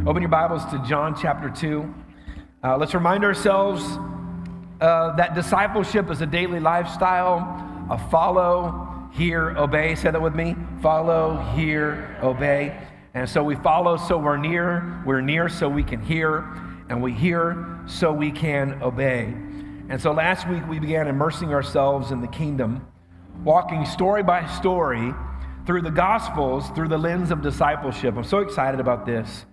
Open your Bibles to John chapter 2. Let's remind ourselves that discipleship is a daily lifestyle, a follow, hear, obey. Say that with me. Follow, hear, obey. And so we follow so we're near so we can hear, and we hear so we can obey. And so last week we began immersing ourselves in the kingdom, walking story by story through the Gospels, through the lens of discipleship. I'm so excited about this.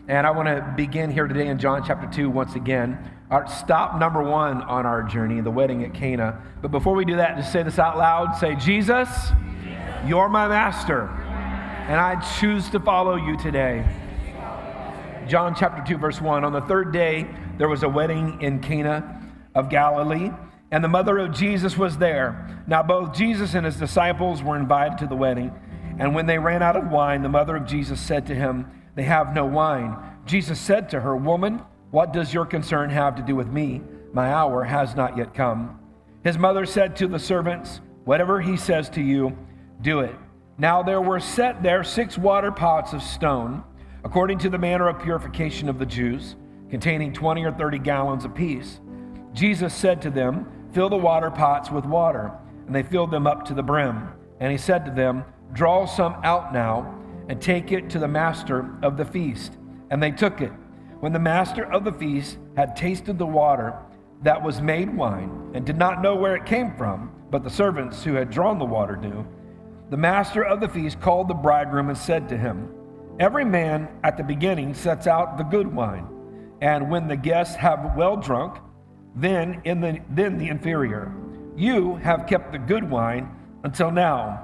And I want to begin here today in John chapter 2 once again. Our stop number 1 on our journey, the wedding at Cana. But before we do that, just say this out loud. Say, Jesus, you're my master, and I choose to follow you today. John chapter 2, verse 1. On the third day, there was a wedding in Cana of Galilee, and the mother of Jesus was there. Now both Jesus and his disciples were invited to the wedding. And when they ran out of wine, the mother of Jesus said to him, "They have no wine." Jesus said to her, "Woman, what does your concern have to do with me? My hour has not yet come." His mother said to the servants, "Whatever he says to you, do it." Now there were set there 6 water pots of stone, according to the manner of purification of the Jews, containing 20 or 30 gallons apiece. Jesus said to them, "Fill the water pots with water." And they filled them up to the brim. And he said to them, "Draw some out now, and take it to the master of the feast." And they took it. When the master of the feast had tasted the water that was made wine, and did not know where it came from, but the servants who had drawn the water knew, the master of the feast called the bridegroom and said to him, "Every man at the beginning sets out the good wine, and when the guests have well drunk, then the inferior. You have kept the good wine until now."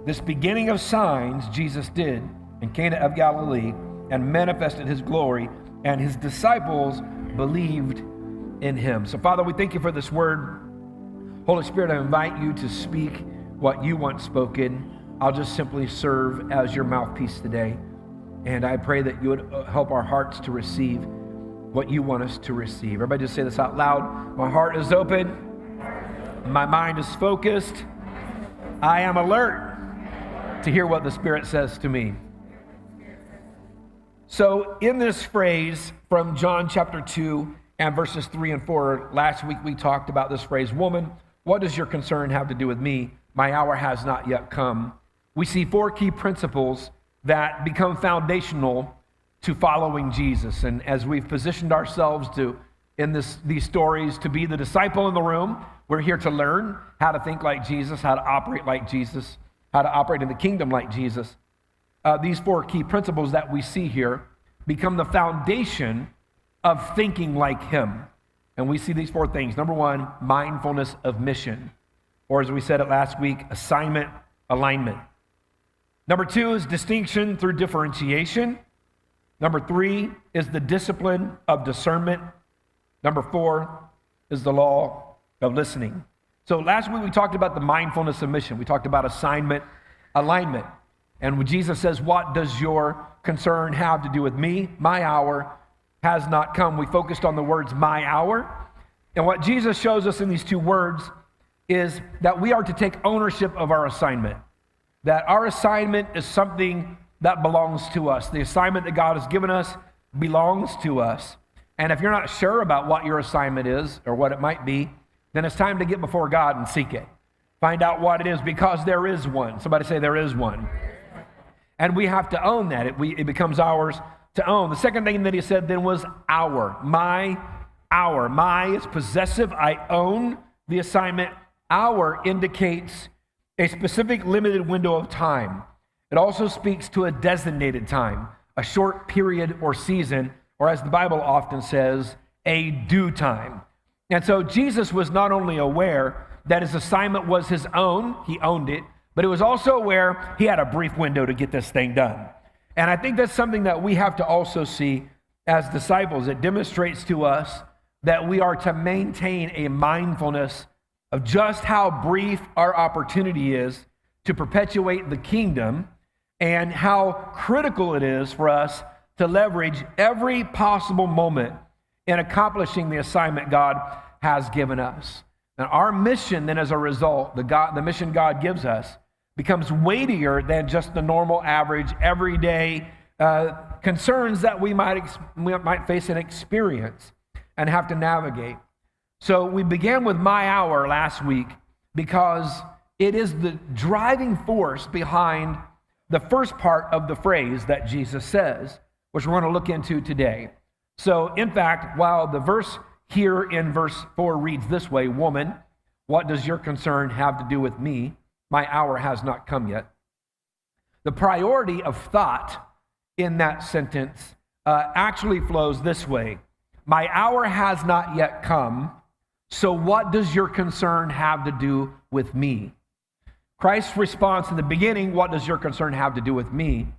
This beginning of signs Jesus did in Cana of Galilee, and manifested his glory, and his disciples believed in him. So Father, we thank you for this word. Holy Spirit, I invite you to speak what you want spoken. I'll just simply serve as your mouthpiece today. And I pray that you would help our hearts to receive what you want us to receive. Everybody just say this out loud. My heart is open. My mind is focused. I am alert to hear what the Spirit says to me. So in this phrase from John chapter 2 and verses 3 and 4, last week we talked about this phrase, "Woman, what does your concern have to do with me? My hour has not yet come." We see 4 key principles that become foundational to following Jesus. And as we've positioned ourselves in these stories to be the disciple in the room, we're here to learn how to think like Jesus, how to operate like Jesus, how to operate in the kingdom like Jesus. These 4 key principles that we see here become the foundation of thinking like him. And we see these 4 things. Number 1, mindfulness of mission. Or as we said it last week, assignment, alignment. Number 2 is distinction through differentiation. Number 3 is the discipline of discernment. Number 4 is the law of listening. So last week we talked about the mindfulness of mission. We talked about assignment, alignment. And when Jesus says, "What does your concern have to do with me? My hour has not come." We focused on the words, "my hour." And what Jesus shows us in these 2 words is that we are to take ownership of our assignment. That our assignment is something that belongs to us. The assignment that God has given us belongs to us. And if you're not sure about what your assignment is or what it might be, then it's time to get before God and seek it. Find out what it is, because there is one. Somebody say, there is one. And we have to own that. It becomes ours to own. The second thing that he said then was our. My hour. My is possessive. I own the assignment. Our indicates a specific limited window of time. It also speaks to a designated time, a short period or season, or as the Bible often says, a due time. And so Jesus was not only aware that his assignment was his own, he owned it, but it was also aware he had a brief window to get this thing done. And I think that's something that we have to also see as disciples. It demonstrates to us that we are to maintain a mindfulness of just how brief our opportunity is to perpetuate the kingdom, and how critical it is for us to leverage every possible moment in accomplishing the assignment God has given us. And our mission then, as a result, the mission God gives us, becomes weightier than just the normal, average, everyday concerns that we might face and experience and have to navigate. So we began with my hour last week because it is the driving force behind the first part of the phrase that Jesus says, which we're going to look into today. So, in fact, while the verse here in verse 4 reads this way, "Woman, what does your concern have to do with me? My hour has not come yet." The priority of thought in that sentence actually flows this way: "My hour has not yet come, so what does your concern have to do with me?" Christ's response in the beginning, "What does your concern have to do with me?"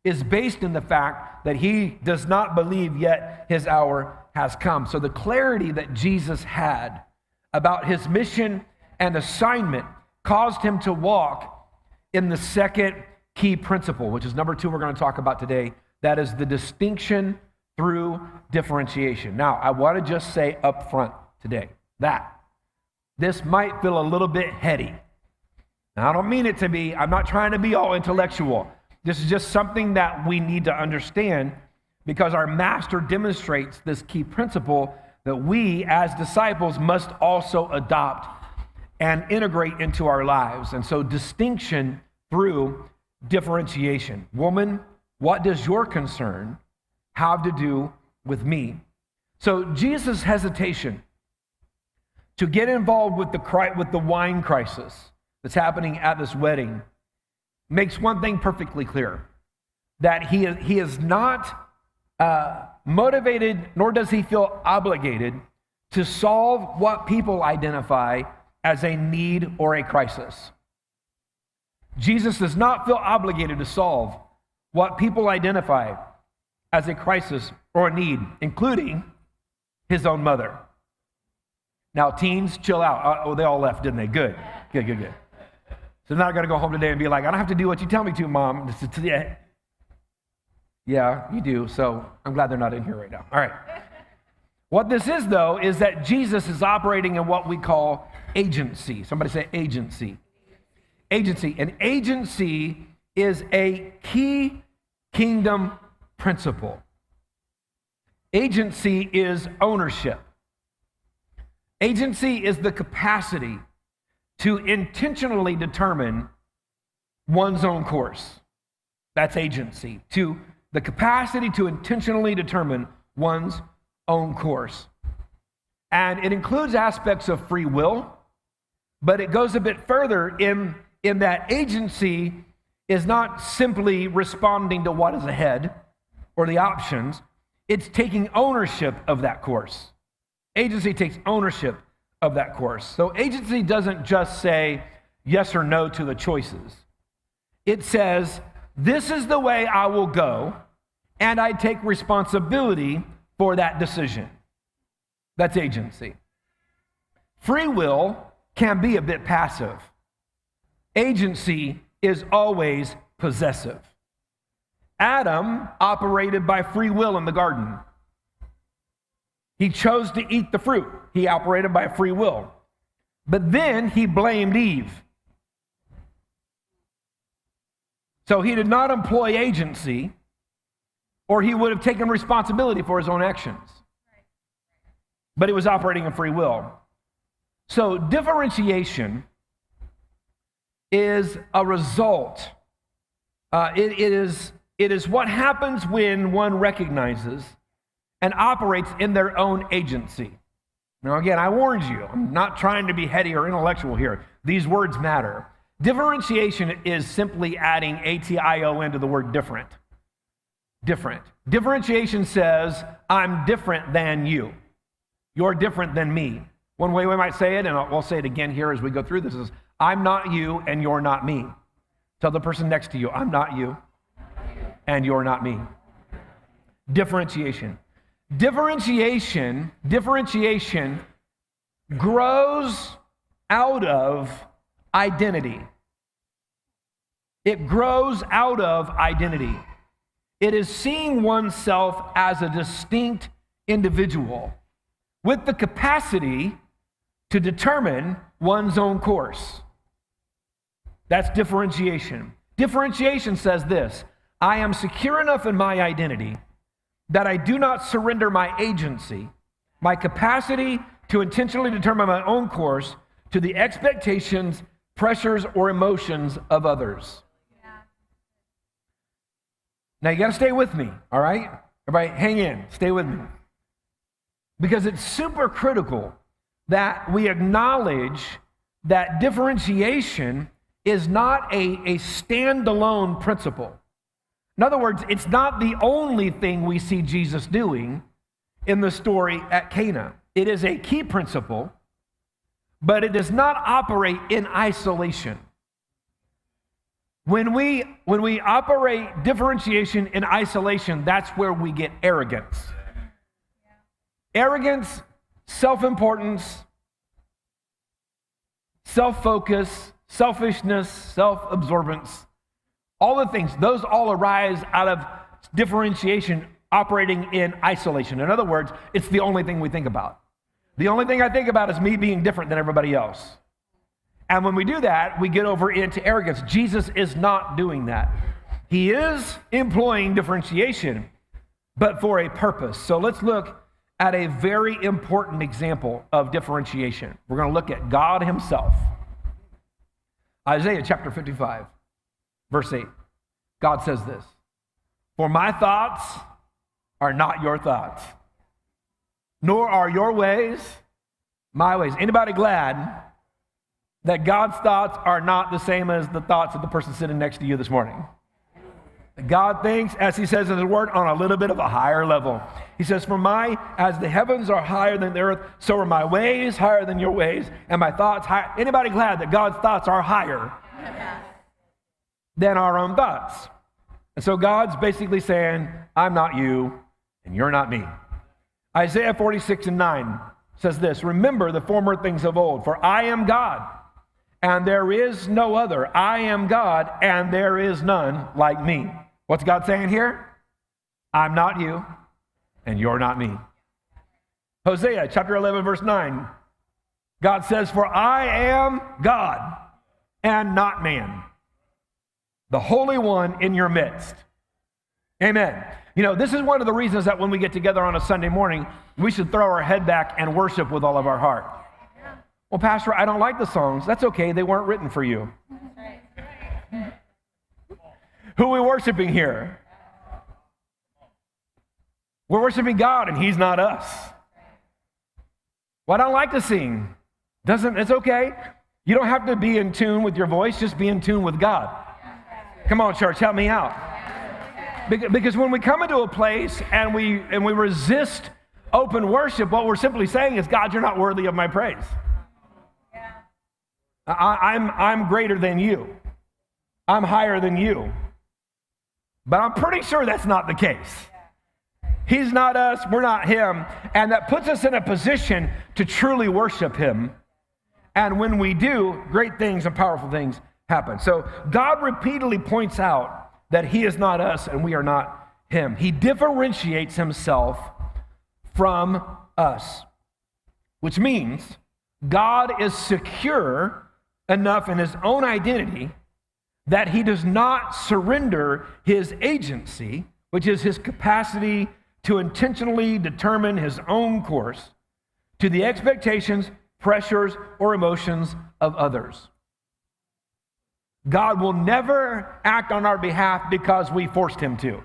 is based in the fact that he does not believe yet his hour has come. So the clarity that Jesus had about his mission and assignment caused him to walk in the second key principle, which is number 2 we're going to talk about today. That is the distinction through differentiation. Now, I want to just say up front today that this might feel a little bit heady. Now, I don't mean it to be. I'm not trying to be all intellectual. This is just something that we need to understand because our master demonstrates this key principle that we as disciples must also adopt and integrate into our lives. And so distinction through differentiation. Woman, what does your concern have to do with me? So Jesus' hesitation to get involved with the wine crisis that's happening at this wedding makes one thing perfectly clear, that he is not motivated, nor does he feel obligated to solve what people identify as a need or a crisis. Jesus does not feel obligated to solve what people identify as a crisis or a need, including his own mother. Now, teens, chill out. Oh, they all left, didn't they? Good. So they're not going to go home today and be like, "I don't have to do what you tell me to, Mom." Yeah, you do. So I'm glad they're not in here right now. All right. What this is, though, is that Jesus is operating in what we call agency. Somebody say agency. Agency. And agency is a key kingdom principle. Agency is ownership. Agency is the capacity to intentionally determine one's own course. That's agency. The capacity to intentionally determine one's own course. And it includes aspects of free will, but it goes a bit further in that agency is not simply responding to what is ahead or the options. It's taking ownership of that course. Agency takes ownership of that course. So agency doesn't just say yes or no to the choices. It says, this is the way I will go, and I take responsibility for that decision. That's agency. Free will can be a bit passive. Agency is always possessive. Adam operated by free will in the garden. He chose to eat the fruit. He operated by free will. But then he blamed Eve. So he did not employ agency, or he would have taken responsibility for his own actions. But he was operating in free will. So differentiation is a result. It is what happens when one recognizes and operates in their own agency. Now again, I warned you, I'm not trying to be heady or intellectual here. These words matter. Differentiation is simply adding A-T-I-O-N to the word different. Different. Differentiation says, I'm different than you. You're different than me. One way we might say it, and we'll say it again here as we go through this, is I'm not you and you're not me. Tell the person next to you, I'm not you and you're not me. Differentiation. Differentiation grows out of identity. It grows out of identity. It is seeing oneself as a distinct individual with the capacity to determine one's own course. That's differentiation. Differentiation says this: I am secure enough in my identity that I do not surrender my agency, my capacity to intentionally determine my own course to the expectations, pressures, or emotions of others. Now you got to stay with me, all right? Everybody hang in, stay with me. Because it's super critical that we acknowledge that differentiation is not a standalone principle. In other words, it's not the only thing we see Jesus doing in the story at Cana. It is a key principle, but it does not operate in isolation. When we operate differentiation in isolation, that's where we get arrogance. Arrogance, self-importance, self-focus, selfishness, self-absorbance, all the things, those all arise out of differentiation operating in isolation. In other words, it's the only thing we think about. The only thing I think about is me being different than everybody else. And when we do that, we get over into arrogance. Jesus is not doing that. He is employing differentiation, but for a purpose. So let's look at a very important example of differentiation. We're going to look at God himself. Isaiah chapter 55, verse 8. God says this, "For my thoughts are not your thoughts, nor are your ways my ways." Anybody glad that God's thoughts are not the same as the thoughts of the person sitting next to you this morning? God thinks, as he says in his word, on a little bit of a higher level. He says, as the heavens are higher than the earth, so are my ways higher than your ways, and my thoughts higher. Anybody glad that God's thoughts are higher than our own thoughts? And so God's basically saying, I'm not you, and you're not me. Isaiah 46:9 says this, "Remember the former things of old, for I am God, and there is no other. I am God, and there is none like me." What's God saying here? I'm not you, and you're not me. Hosea chapter 11, verse 9. God says, "For I am God, and not man, the Holy One in your midst." Amen. You know, this is one of the reasons that when we get together on a Sunday morning, we should throw our head back and worship with all of our heart. Well, Pastor, I don't like the songs. That's okay. They weren't written for you. Who are we worshiping here? We're worshiping God, and he's not us. Well, I don't like to sing. It's okay. You don't have to be in tune with your voice. Just be in tune with God. Come on, church, help me out. Because when we come into a place and we resist open worship, what we're simply saying is, God, you're not worthy of my praise. I'm greater than you. I'm higher than you. But I'm pretty sure that's not the case. He's not us, we're not him, and that puts us in a position to truly worship him. And when we do, great things and powerful things happen. So God repeatedly points out that he is not us and we are not him. He differentiates himself from us, which means God is secure enough in his own identity that he does not surrender his agency, which is his capacity to intentionally determine his own course, to the expectations, pressures, or emotions of others. God will never act on our behalf because we forced him to,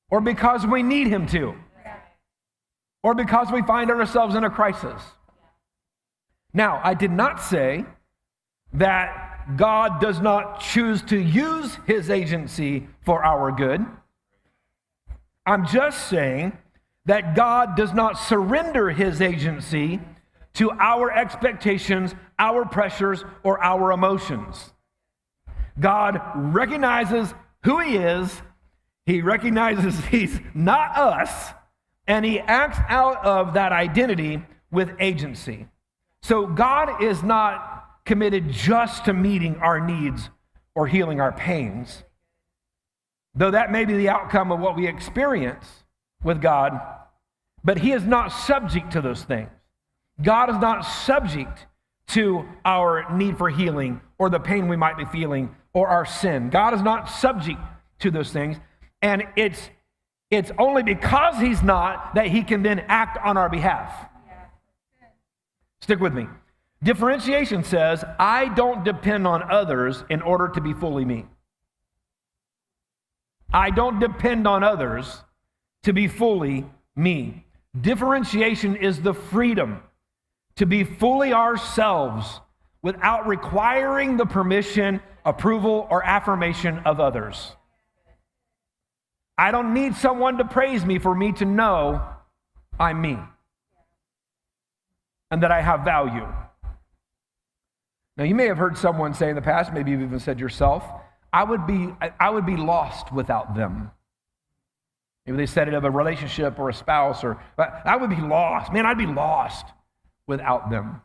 or because we need him to, or because we find ourselves in a crisis. Now, I did not say that God does not choose to use his agency for our good. I'm just saying that God does not surrender his agency to our expectations, our pressures, or our emotions. God recognizes who he is, he recognizes he's not us, and he acts out of that identity with agency. So God is not committed just to meeting our needs or healing our pains, though that may be the outcome of what we experience with God, but he is not subject to those things. God is not subject to our need for healing or the pain we might be feeling or our sin. God is not subject to those things. And it's only because he's not that he can then act on our behalf. Stick with me. Differentiation says, I don't depend on others in order to be fully me. I don't depend on others to be fully me. Differentiation is the freedom to be fully ourselves without requiring the permission, approval, or affirmation of others. I don't need someone to praise me for me to know I'm me and that I have value. Now, you may have heard someone say in the past, maybe you've even said yourself, I would be lost without them. Maybe they said it of a relationship or a spouse, or I would be lost. Man, I'd be lost without them.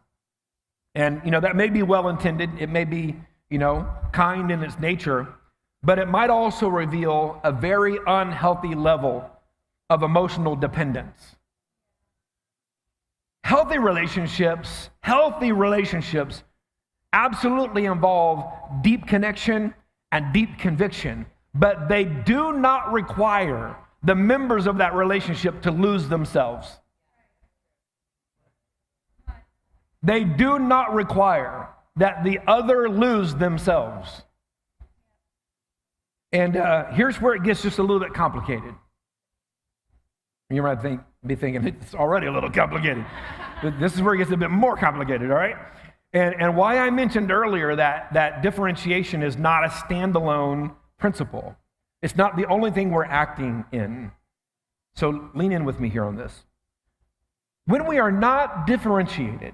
And, that may be well-intended. It may be, kind in its nature, but it might also reveal a very unhealthy level of emotional dependence. Healthy relationships absolutely involve deep connection and deep conviction, but they do not require the members of that relationship to lose themselves. They do not require that the other lose themselves. And here's where it gets just a little bit complicated. You might be thinking, it's already a little complicated. But this is where it gets a bit more complicated, all right? And why I mentioned earlier that differentiation is not a standalone principle. It's not the only thing we're acting in. So lean in with me here on this. When we are not differentiated,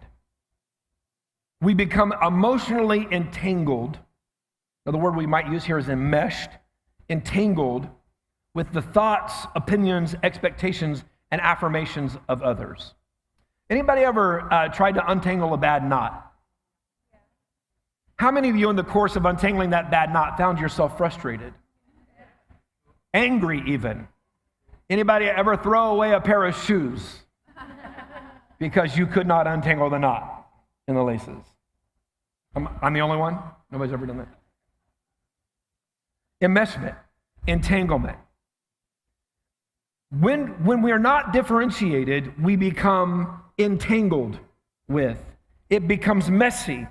we become emotionally entangled. Now, the word we might use here is enmeshed, entangled with the thoughts, opinions, expectations, and affirmations of others. Anybody ever tried to untangle a bad knot? How many of you in the course of untangling that bad knot found yourself frustrated? Angry even? Anybody ever throw away a pair of shoes because you could not untangle the knot in the laces? I'm the only one? Nobody's ever done that? Enmeshment, entanglement. When we are not differentiated, we become entangled with. It becomes messy,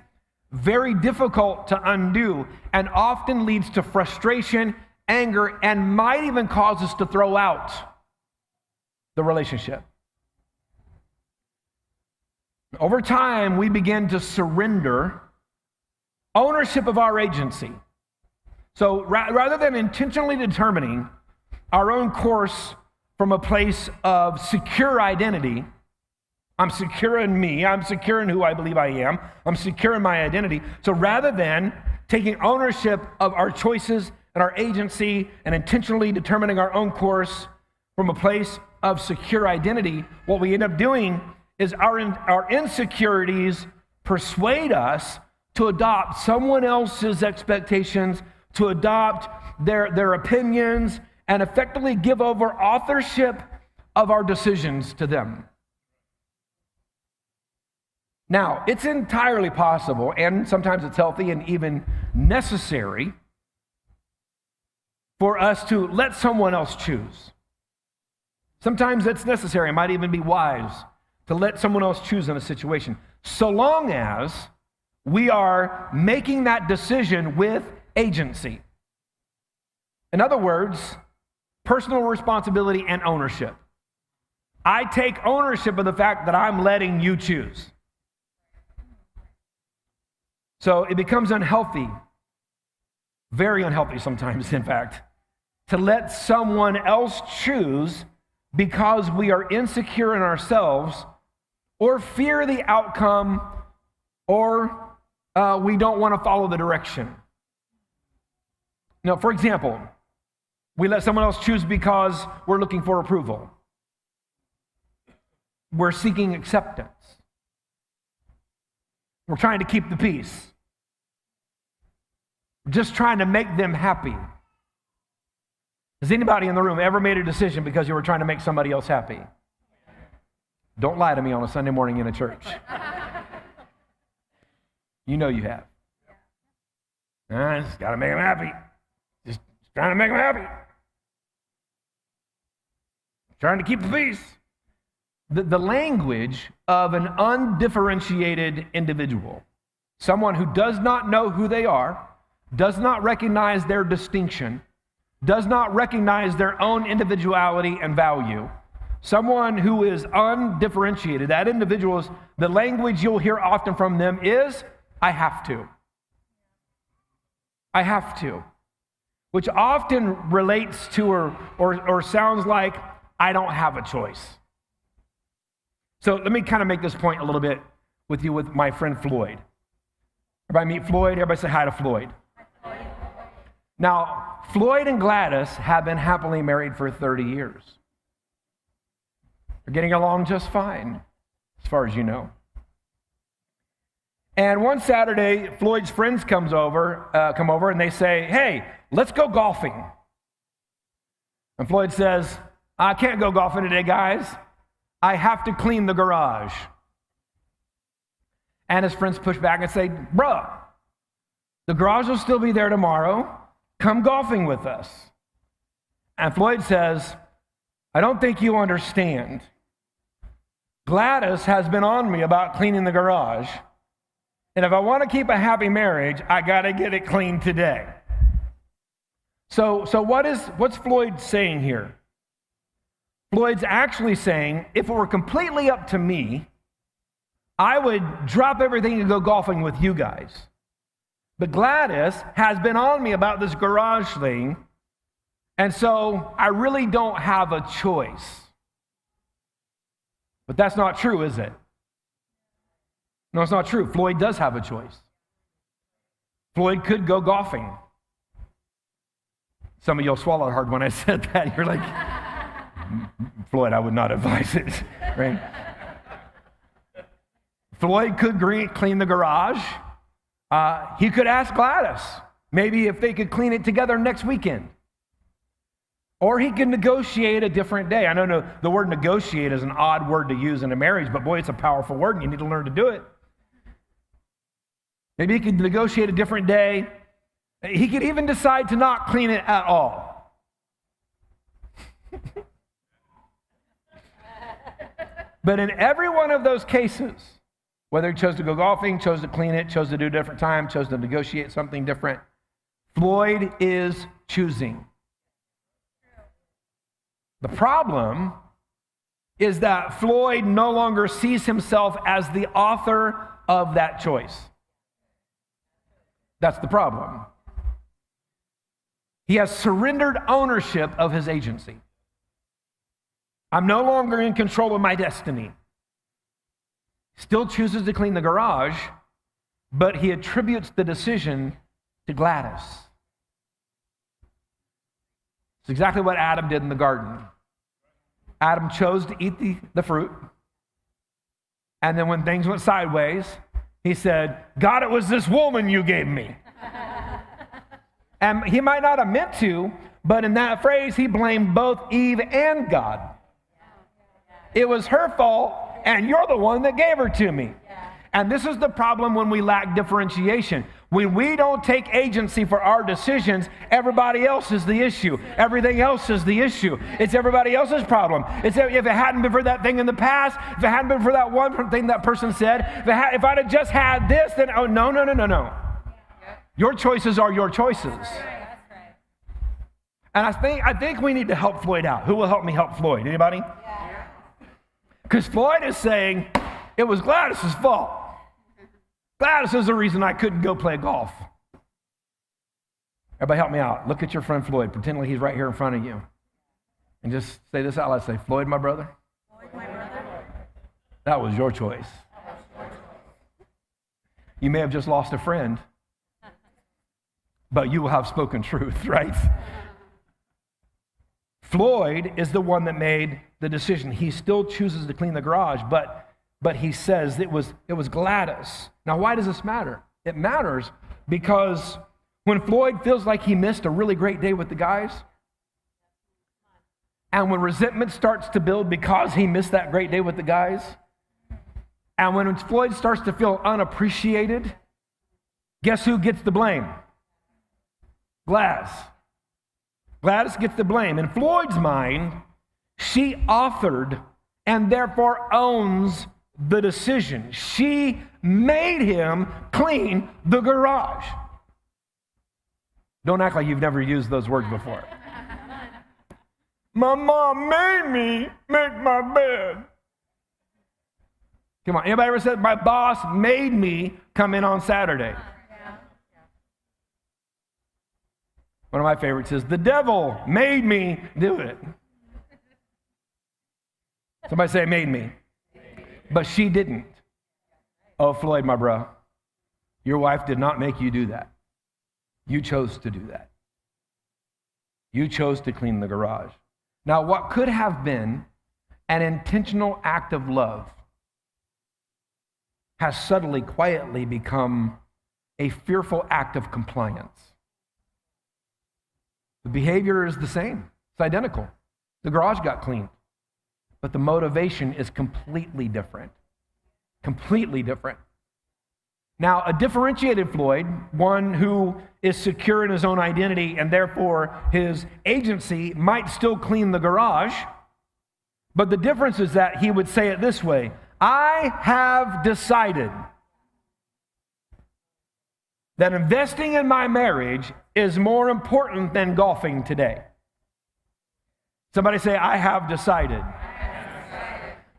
very difficult to undo, and often leads to frustration, anger, and might even cause us to throw out the relationship. Over time, we begin to surrender ownership of our agency. So rather than intentionally determining our own course from a place of secure identity, I'm secure in me, I'm secure in who I believe I am, I'm secure in my identity. So rather than taking ownership of our choices and our agency and intentionally determining our own course from a place of secure identity, what we end up doing is our insecurities persuade us to adopt someone else's expectations, to adopt their opinions, and effectively give over authorship of our decisions to them. Now, it's entirely possible, and sometimes it's healthy and even necessary, for us to let someone else choose. Sometimes it's necessary, it might even be wise, to let someone else choose in a situation, so long as we are making that decision with agency. In other words, personal responsibility and ownership. I take ownership of the fact that I'm letting you choose. So it becomes unhealthy, very unhealthy sometimes, in fact, to let someone else choose because we are insecure in ourselves or fear the outcome or we don't want to follow the direction. Now, for example, we let someone else choose because we're looking for approval. We're seeking acceptance. We're trying to keep the peace. We're just trying to make them happy. Has anybody in the room ever made a decision because you were trying to make somebody else happy? Don't lie to me on a Sunday morning in a church. You know you have. I just got to make them happy. Just Trying to make them happy. Trying to keep the peace. The language of an undifferentiated individual, someone who does not know who they are, does not recognize their distinction, does not recognize their own individuality and value, someone who is undifferentiated, that individual is, the language you'll hear often from them is, I have to. I have to. Which often relates to or sounds like, I don't have a choice. So let me kind of make this point a little bit with you with my friend Floyd. Everybody meet Floyd? Everybody say hi to Floyd. Hi, Floyd. Now, Floyd and Gladys have been happily married for 30 years. They're getting along just fine, as far as you know. And one Saturday, Floyd's friends come over and they say, hey, let's go golfing. And Floyd says, I can't go golfing today, guys. I have to clean the garage. And his friends push back and say, bruh, the garage will still be there tomorrow. Come golfing with us. And Floyd says, I don't think you understand. Gladys has been on me about cleaning the garage. And if I want to keep a happy marriage, I got to get it cleaned today. So what's Floyd saying here? Floyd's actually saying, if it were completely up to me, I would drop everything and go golfing with you guys. But Gladys has been on me about this garage thing, and so I really don't have a choice. But that's not true, is it? No, it's not true. Floyd does have a choice. Floyd could go golfing. Some of you will swallow hard when I said that. You're like, Floyd, I would not advise it, right? Floyd could clean the garage. He could ask Gladys, maybe if they could clean it together next weekend. Or he could negotiate a different day. I know the word negotiate is an odd word to use in a marriage, but boy, it's a powerful word and you need to learn to do it. Maybe he could negotiate a different day. He could even decide to not clean it at all. But in every one of those cases, whether he chose to go golfing, chose to clean it, chose to do a different time, chose to negotiate something different, Floyd is choosing. The problem is that Floyd no longer sees himself as the author of that choice. That's the problem. He has surrendered ownership of his agency. I'm no longer in control of my destiny. Still chooses to clean the garage, but he attributes the decision to Gladys. It's exactly what Adam did in the garden. Adam chose to eat the fruit, and then when things went sideways, he said, God, it was this woman you gave me. And he might not have meant to, but in that phrase, he blamed both Eve and God. It was her fault, and you're the one that gave her to me. And this is the problem when we lack differentiation. When we don't take agency for our decisions, everybody else is the issue. Everything else is the issue. It's everybody else's problem. If it hadn't been for that thing in the past, if it hadn't been for that one thing that person said, if I'd have just had this, then, oh, no. Your choices are your choices. And I think we need to help Floyd out. Who will help me help Floyd? Anybody? Because Floyd is saying, it was Gladys's fault. Gladys is the reason I couldn't go play golf. Everybody help me out. Look at your friend Floyd. Pretend like he's right here in front of you. And just say this out loud. Say, Floyd, my brother. Floyd, my brother. That was your choice. You may have just lost a friend, but you will have spoken truth, right? Floyd is the one that made the decision. He still chooses to clean the garage, but he says it was Gladys. Now, why does this matter? It matters because when Floyd feels like he missed a really great day with the guys, and when resentment starts to build because he missed that great day with the guys, and when Floyd starts to feel unappreciated, guess who gets the blame? Gladys. Gladys gets the blame. In Floyd's mind, she authored and therefore owns the decision. She made him clean the garage. Don't act like you've never used those words before. My mom made me make my bed. Come on, anybody ever said, my boss made me come in on Saturday? One of my favorites is, the devil made me do it. Somebody say, made me. But she didn't. Oh, Floyd, my bro, your wife did not make you do that. You chose to do that. You chose to clean the garage. Now, what could have been an intentional act of love has suddenly, quietly become a fearful act of compliance. The behavior is the same. It's identical. The garage got cleaned. But the motivation is completely different. Completely different. Now, a differentiated Floyd, one who is secure in his own identity and therefore his agency, might still clean the garage, but the difference is that he would say it this way: I have decided that investing in my marriage is more important than golfing today. Somebody say, I have decided.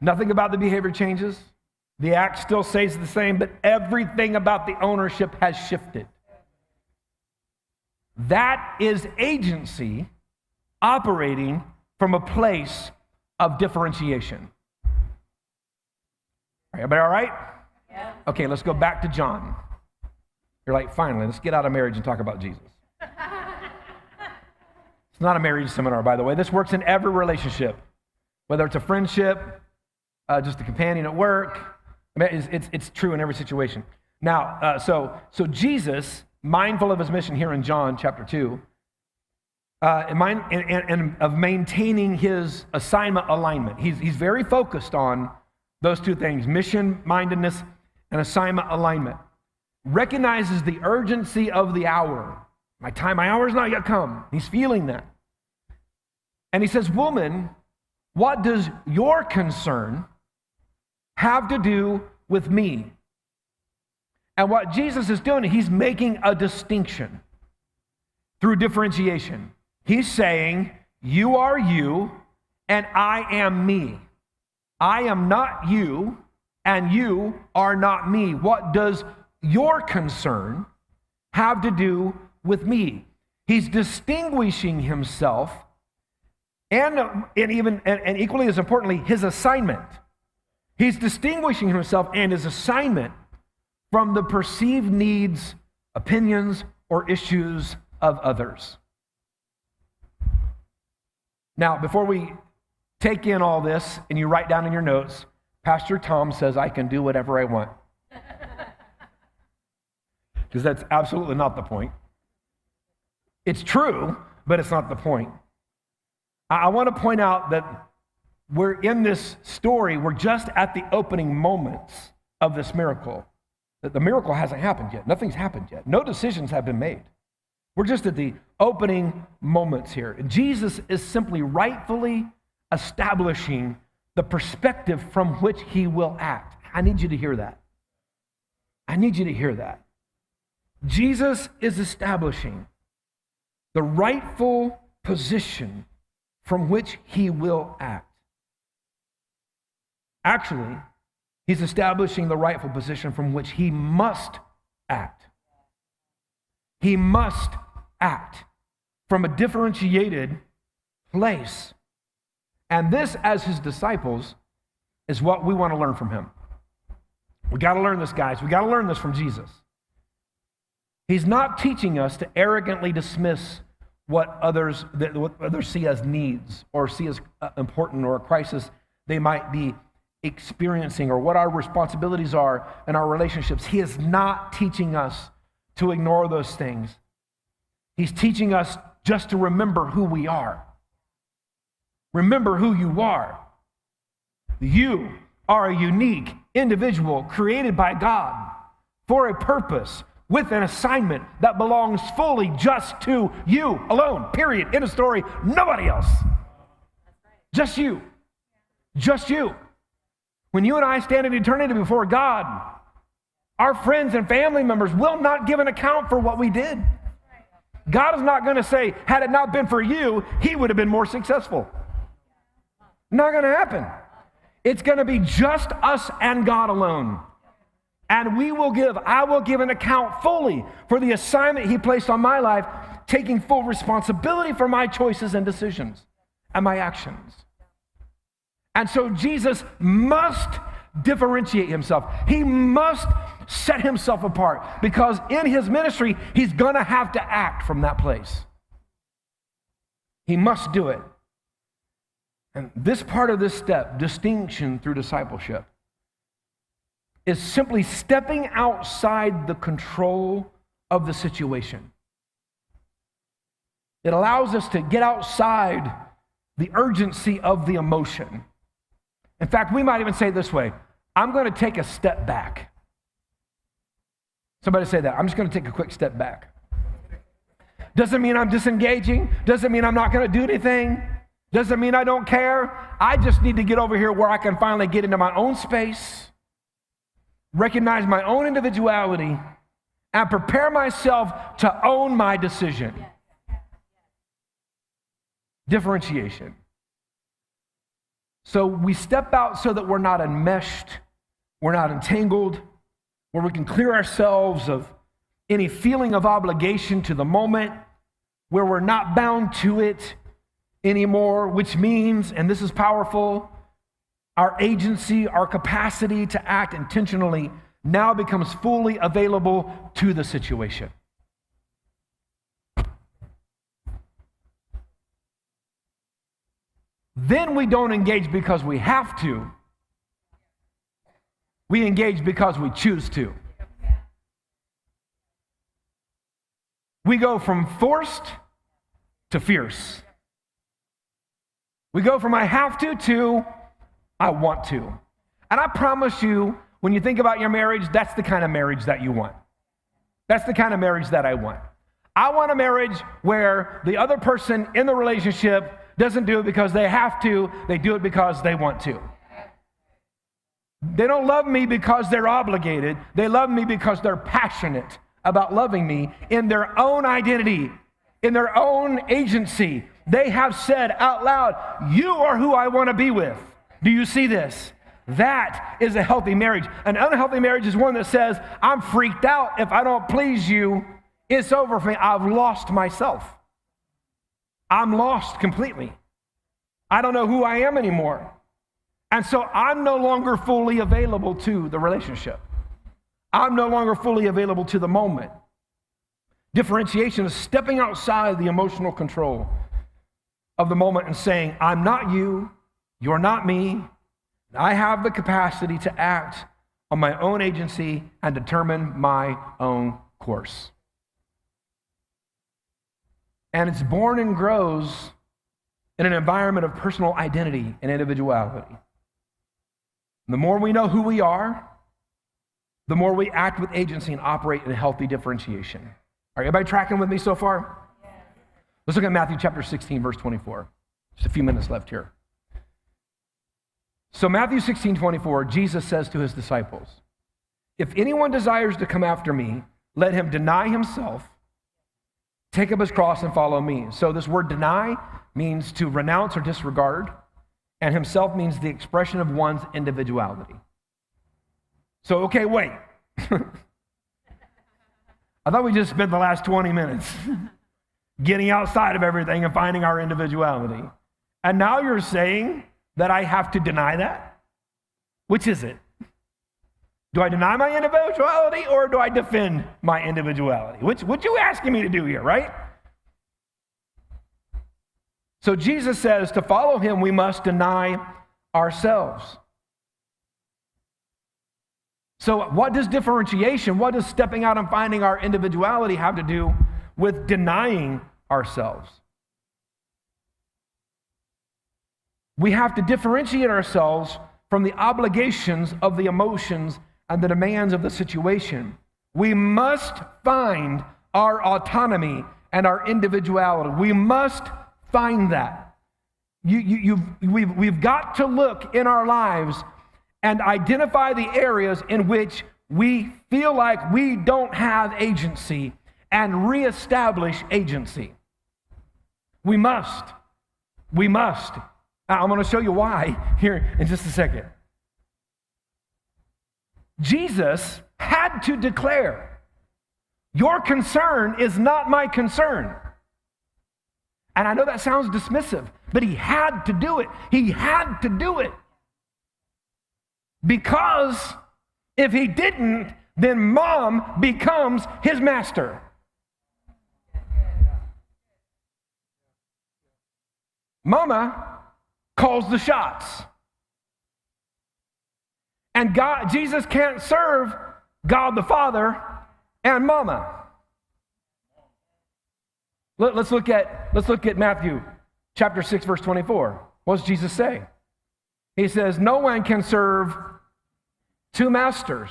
Nothing about the behavior changes. The act still stays the same, but everything about the ownership has shifted. That is agency operating from a place of differentiation. Everybody all right? Yeah. Okay, let's go back to John. You're like, finally, let's get out of marriage and talk about Jesus. It's not a marriage seminar, by the way. This works in every relationship, whether it's a friendship, just a companion at work. I mean, it's true in every situation. Now, so Jesus, mindful of his mission here in John chapter 2, and of maintaining his assignment alignment. He's very focused on those two things, mission-mindedness and assignment alignment. Recognizes the urgency of the hour. My hour is not yet come. He's feeling that. And he says, woman, what does your concern have to do with me? And what Jesus is doing, he's making a distinction through differentiation. He's saying, you are you, and I am me. I am not you, and you are not me. What does your concern have to do with me? He's distinguishing himself, and equally as importantly, his assignment. He's distinguishing himself and his assignment from the perceived needs, opinions, or issues of others. Now, before we take in all this and you write down in your notes, Pastor Tom says I can do whatever I want. Because that's absolutely not the point. It's true, but it's not the point. I want to point out that we're in this story, we're just at the opening moments of this miracle. That the miracle hasn't happened yet. Nothing's happened yet. No decisions have been made. We're just at the opening moments here. And Jesus is simply rightfully establishing the perspective from which he will act. I need you to hear that. I need you to hear that. Jesus is establishing the rightful position from which he will act. Actually, he's establishing the rightful position from which he must act. He must act from a differentiated place. And this, as his disciples, is what we want to learn from him. We got to learn this, guys. We got to learn this from Jesus. He's not teaching us to arrogantly dismiss what others see as needs or see as important or a crisis they might be experiencing or what our responsibilities are in our relationships. He is not teaching us to ignore those things. He's teaching us just to remember who we are. Remember who you are. You are a unique individual created by God for a purpose, with an assignment that belongs fully just to you alone, period. End of story. Nobody else. Just you. Just you. When you and I stand in eternity before God, our friends and family members will not give an account for what we did. God is not going to say, had it not been for you, he would have been more successful. Not going to happen. It's going to be just us and God alone. And I will give an account fully for the assignment he placed on my life, taking full responsibility for my choices and decisions and my actions. And so Jesus must differentiate himself. He must set himself apart because in his ministry, he's going to have to act from that place. He must do it. And this part of this step, distinction through discipleship, is simply stepping outside the control of the situation. It allows us to get outside the urgency of the emotion. In fact, we might even say it this way, I'm going to take a step back. Somebody say that. I'm just going to take a quick step back. Doesn't mean I'm disengaging. Doesn't mean I'm not going to do anything. Doesn't mean I don't care. I just need to get over here where I can finally get into my own space, recognize my own individuality, and prepare myself to own my decision. Differentiation. So we step out so that we're not enmeshed, we're not entangled, where we can clear ourselves of any feeling of obligation to the moment, where we're not bound to it anymore, which means, and this is powerful, our agency, our capacity to act intentionally now becomes fully available to the situation. Then we don't engage because we have to. We engage because we choose to. We go from forced to fierce. We go from I have to I want to. And I promise you, when you think about your marriage, that's the kind of marriage that you want. That's the kind of marriage that I want. I want a marriage where the other person in the relationship doesn't do it because they have to, they do it because they want to. They don't love me because they're obligated. They love me because they're passionate about loving me in their own identity, in their own agency. They have said out loud, you are who I want to be with. Do you see this? That is a healthy marriage. An unhealthy marriage is one that says, I'm freaked out. If I don't please you, it's over for me. I've lost myself. I'm lost completely. I don't know who I am anymore. And so I'm no longer fully available to the relationship. I'm no longer fully available to the moment. Differentiation is stepping outside the emotional control of the moment and saying, I'm not you, you're not me. I have the capacity to act on my own agency and determine my own course. And it's born and grows in an environment of personal identity and individuality. The more we know who we are, the more we act with agency and operate in a healthy differentiation. Are everybody tracking with me so far? Yeah. Let's look at Matthew chapter 16, verse 24. Just a few minutes left here. So Matthew 16, 24, Jesus says to his disciples, if anyone desires to come after me, let him deny himself, take up his cross and follow me. So this word deny means to renounce or disregard, and himself means the expression of one's individuality. So, okay, wait. I thought we just spent the last 20 minutes getting outside of everything and finding our individuality. And now you're saying that I have to deny that? Which is it? Do I deny my individuality or do I defend my individuality? What you asking me to do here, right? So Jesus says to follow him, we must deny ourselves. So what does differentiation, what does stepping out and finding our individuality have to do with denying ourselves? We have to differentiate ourselves from the obligations of the emotions and the demands of the situation We must find our autonomy and our individuality. We must find that. We've got to look in our lives and identify the areas in which we feel like we don't have agency and reestablish agency. We must. We must. I'm going to show you why here in just a second. Jesus had to declare, your concern is not my concern. And I know that sounds dismissive, but he had to do it. He had to do it. Because if he didn't, then mom becomes his master. Mama calls the shots. And Jesus can't serve God the Father and mama. Let's look at Matthew chapter 6, verse 24. What does Jesus say? He says, no one can serve two masters,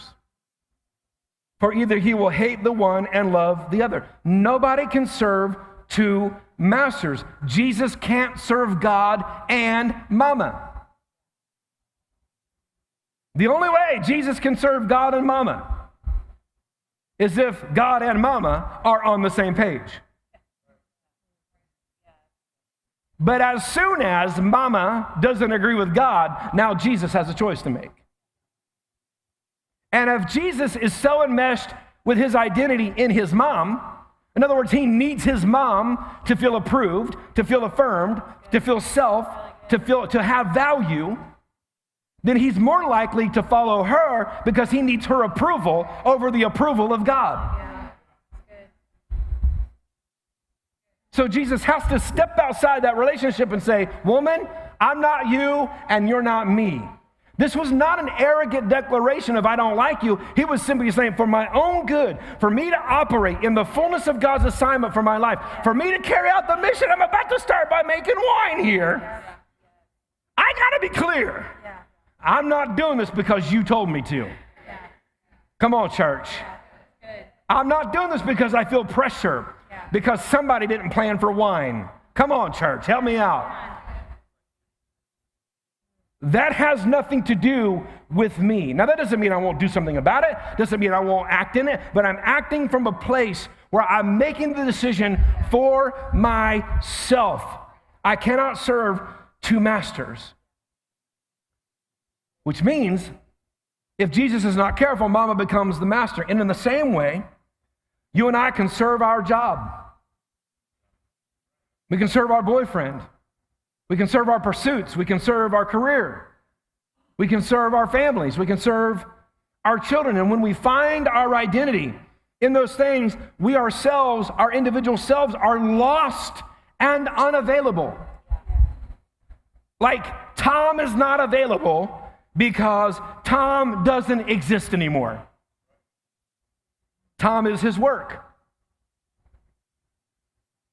for either he will hate the one and love the other. Nobody can serve two masters. Jesus can't serve God and mama. The only way Jesus can serve God and mama is if God and mama are on the same page. But as soon as mama doesn't agree with God, now Jesus has a choice to make. And if Jesus is so enmeshed with his identity in his mom, in other words, he needs his mom to feel approved, to feel affirmed, to feel to have value, then he's more likely to follow her because he needs her approval over the approval of God. Yeah. Good. So Jesus has to step outside that relationship and say, woman, I'm not you and you're not me. This was not an arrogant declaration of I don't like you. He was simply saying, for my own good, for me to operate in the fullness of God's assignment for my life, for me to carry out the mission I'm about to start by making wine here, I got to be clear. I'm not doing this because you told me to. Come on, church. I'm not doing this because I feel pressure, because somebody didn't plan for wine. Come on, church, help me out. That has nothing to do with me. Now, that doesn't mean I won't do something about it. Doesn't mean I won't act in it, but I'm acting from a place where I'm making the decision for myself. I cannot serve two masters. Which means, if Jesus is not careful, mama becomes the master. And in the same way, you and I can serve our job. We can serve our boyfriend. We can serve our pursuits. We can serve our career. We can serve our families. We can serve our children. And when we find our identity in those things, we ourselves, our individual selves, are lost and unavailable. Like Tom is not available because Tom doesn't exist anymore. Tom is his work.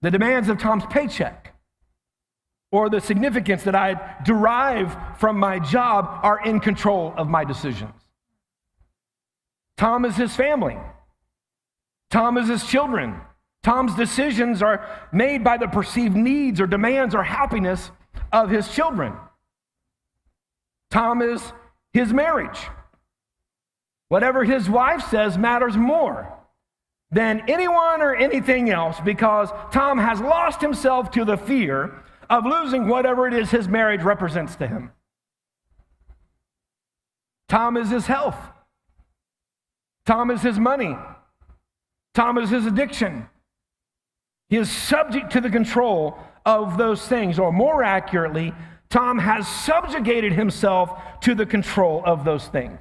The demands of Tom's paycheck or the significance that I derive from my job are in control of my decisions. Tom is his family. Tom is his children. Tom's decisions are made by the perceived needs or demands or happiness of his children. Tom is his marriage. Whatever his wife says matters more than anyone or anything else, because Tom has lost himself to the fear of losing whatever it is his marriage represents to him. Tom is his health. Tom is his money. Tom is his addiction. He is subject to the control of those things, or more accurately, Tom has subjugated himself to the control of those things.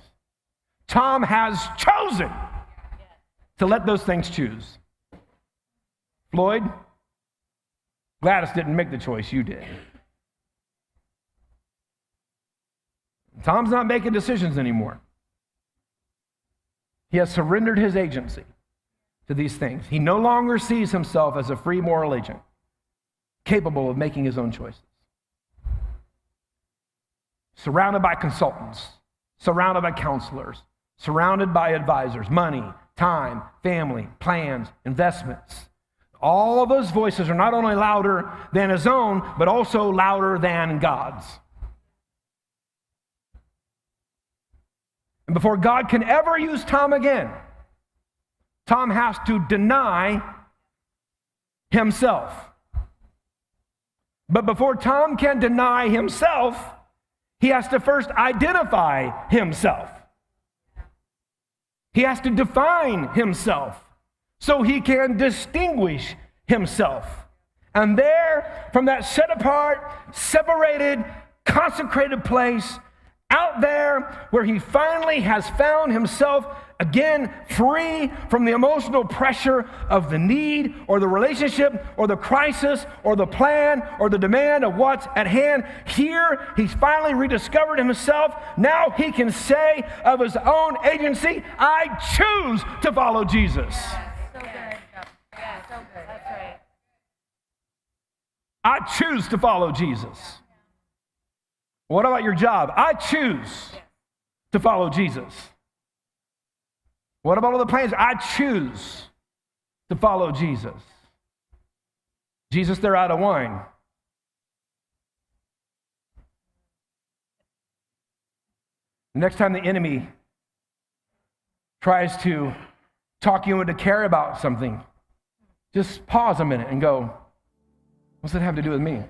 Tom has chosen to let those things choose. Floyd, Gladys didn't make the choice, you did. Tom's not making decisions anymore. He has surrendered his agency to these things. He no longer sees himself as a free moral agent, capable of making his own choices. Surrounded by consultants, surrounded by counselors, surrounded by advisors, money, time, family, plans, investments. All of those voices are not only louder than his own, but also louder than God's. And before God can ever use Tom again, Tom has to deny himself. But before Tom can deny himself, he has to first identify himself. He has to define himself so he can distinguish himself. And there, from that set apart, separated, consecrated place, out there where he finally has found himself again free from the emotional pressure of the need or the relationship or the crisis or the plan or the demand of what's at hand. Here, he's finally rediscovered himself. Now he can say of his own agency, I choose to follow Jesus. So good. Yeah, so good. That's right. I choose to follow Jesus. What about your job? I choose to follow Jesus. What about all the plans? I choose to follow Jesus. Jesus, they're out of wine. Next time the enemy tries to talk you into care about something, just pause a minute and go, what's that have to do with me?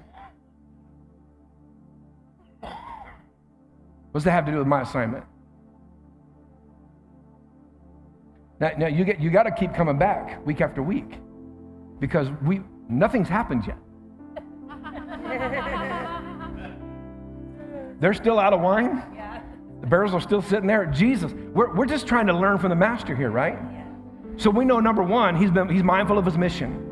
What's that have to do with my assignment? Now you got to keep coming back week after week because nothing's happened yet. They're still out of wine. Yeah. The barrels are still sitting there. Jesus, we're just trying to learn from the master here, right? Yeah. So we know, number one, he's mindful of his mission.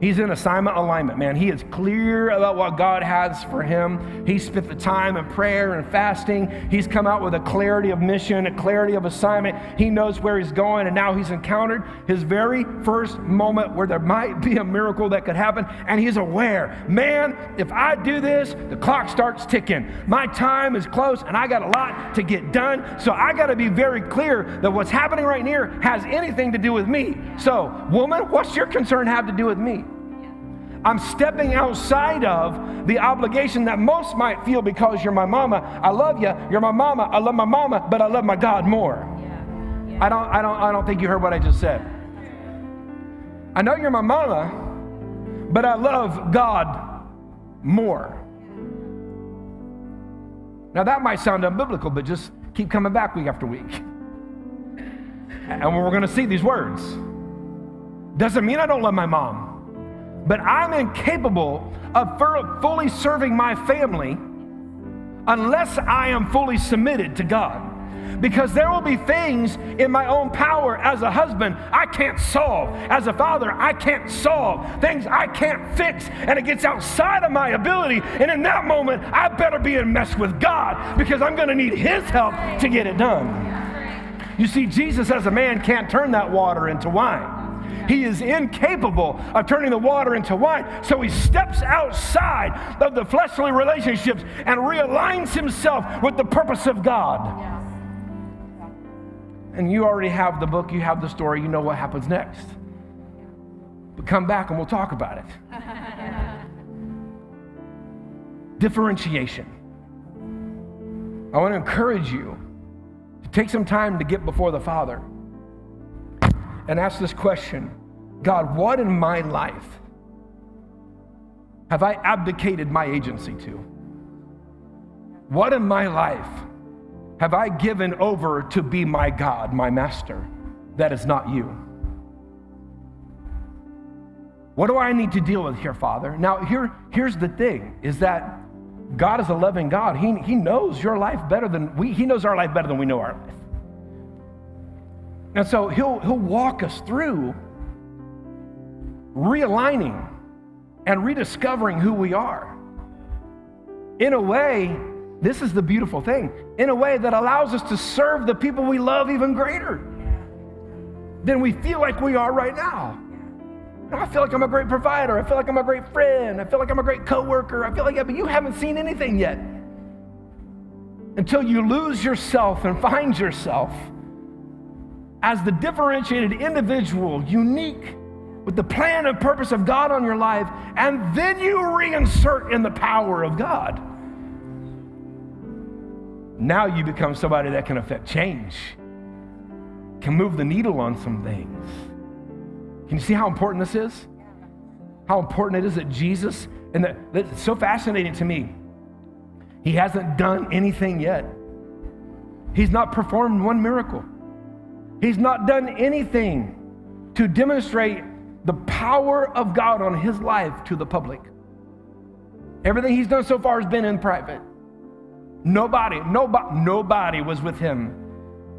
He's in assignment alignment, man. He is clear about what God has for him. He spent the time in prayer and fasting. He's come out with a clarity of mission, a clarity of assignment. He knows where he's going, and now he's encountered his very first moment where there might be a miracle that could happen, and he's aware, man, if I do this, the clock starts ticking. My time is close, and I got a lot to get done, so I got to be very clear that what's happening right here has anything to do with me. So, woman, what's your concern have to do with me? I'm stepping outside of the obligation that most might feel because you're my mama. I love you. You're my mama. I love my mama, but I love my God more. Yeah. I don't think you heard what I just said. I know you're my mama, but I love God more. Now that might sound unbiblical, but just keep coming back week after week. And we're going to see these words. Doesn't mean I don't love my mom. But I'm incapable of fully serving my family unless I am fully submitted to God. Because there will be things in my own power as a husband I can't solve. As a father, I can't solve. Things I can't fix, and it gets outside of my ability. And in that moment, I better be in mess with God because I'm going to need his help to get it done. You see, Jesus as a man can't turn that water into wine. He is incapable of turning the water into wine. So he steps outside of the fleshly relationships and realigns himself with the purpose of God. Yes. And you already have the book, you have the story, you know what happens next. But come back and we'll talk about it. Differentiation. I want to encourage you to take some time to get before the Father and ask this question, God, what in my life have I abdicated my agency to? What in my life have I given over to be my God, my master, that is not you? What do I need to deal with here, Father? Now, here's the thing, is that God is a loving God. He knows your life better than He knows our life better than we know our life. And so he'll walk us through realigning and rediscovering who we are. In a way, this is the beautiful thing, in a way that allows us to serve the people we love even greater than we feel like we are right now. I feel like I'm a great provider. I feel like I'm a great friend. I feel like I'm a great coworker. I feel like, but you haven't seen anything yet. Until you lose yourself and find yourself as the differentiated individual, unique with the plan and purpose of God on your life, and then you reinsert in the power of God. Now you become somebody that can affect change, can move the needle on some things. Can you see how important this is? How important it is that Jesus, and that's so fascinating to me. He hasn't done anything yet. He's not performed one miracle. He's not done anything to demonstrate the power of God on his life to the public. Everything he's done so far has been in private. Nobody was with him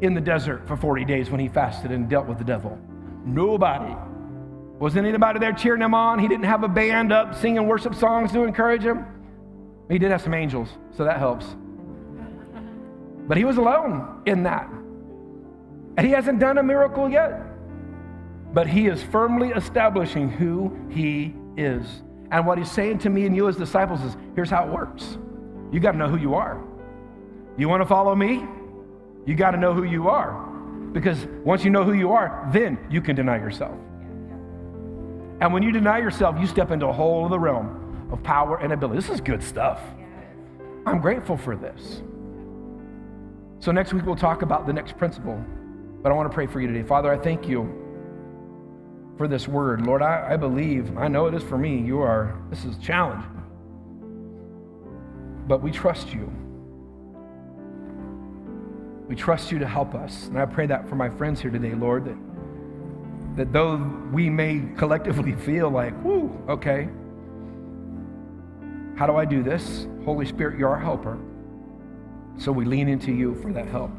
in the desert for 40 days when he fasted and dealt with the devil. Nobody. Wasn't anybody there cheering him on? He didn't have a band up singing worship songs to encourage him. He did have some angels, so that helps. But he was alone in that. And he hasn't done a miracle yet. But he is firmly establishing who he is. And what he's saying to me and you as disciples is, here's how it works. You got to know who you are. You want to follow me? You got to know who you are. Because once you know who you are, then you can deny yourself. And when you deny yourself, you step into a whole other realm of power and ability. This is good stuff. I'm grateful for this. So next week we'll talk about the next principle. But I want to pray for you today. Father, I thank you for this word. Lord, I believe, I know it is for me. This is challenging. But we trust you. We trust you to help us. And I pray that for my friends here today, Lord, that though we may collectively feel like, whoo, okay, how do I do this? Holy Spirit, you're our helper. So we lean into you for that help.